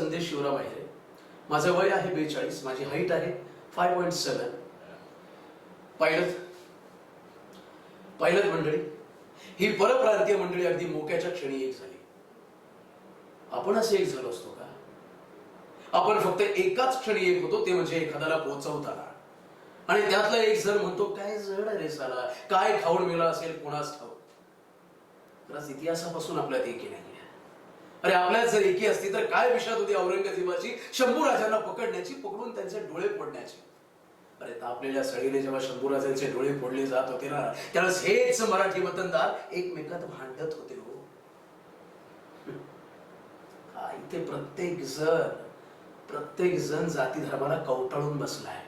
संदेश शिवराम आहे. माझं वय आहे 42. माझी हाईट आहे 5.7. पायलट मंडळी, ही परप्रांतीय मंडळी अगदी मोक्याच्या क्षणी एक झाली. आपण असे एक झालो असतो का? आपण फक्त एकाच क्षणी एक होतो, ते म्हणजे एखाद्याला पोहोचवताना. आणि त्यातला एक जण म्हणतो, काय जड रे साला, काय खाऊन मेला असेल कोणास ठाऊक. खरंच इतिहासापासून आपल्यात एकी नाही. अरे आपल्यात जर एकी असती तर काय विषाद होती औरंगजेबाची शंभूराजांना पकडण्याची, पकडून त्यांचे डोळे फोडण्याची. अरे तापलेल्या सळीने जेव्हा शंभूराजांचे डोळे फोडले जात होते ना, त्यावेळेस हेच मराठी वतनदार एकमेकात भांडत होते हो. इथे प्रत्येक जण जाती धर्माला कवटाळून बसलाय,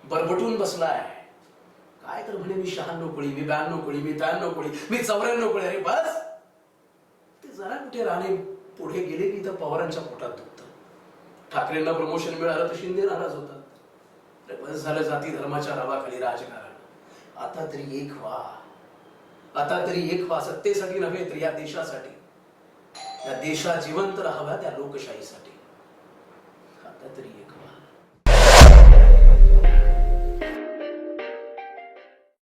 बरबटून बसलाय. काय तर म्हणे, मी 96 कोळी, मी 92 कोळी, मी 93 कोळी, मी 94 कोळी. अरे बस, ते जरा कुठे राणे पुढे गेले की तर पवारांच्या पोटात दुखतं. ठाकरेंना प्रमोशन मिळालं तर शिंदे नाराज होतात. बस झालं जाती धर्माच्या नावाखाली राजकारण. आता तरी एक व्हा, आता तरी एक व्हा. सत्तेसाठी नव्हे तर या देशासाठी, या देशात जिवंत राहाव्या त्या लोकशाहीसाठी. आता तरी एक व्हा.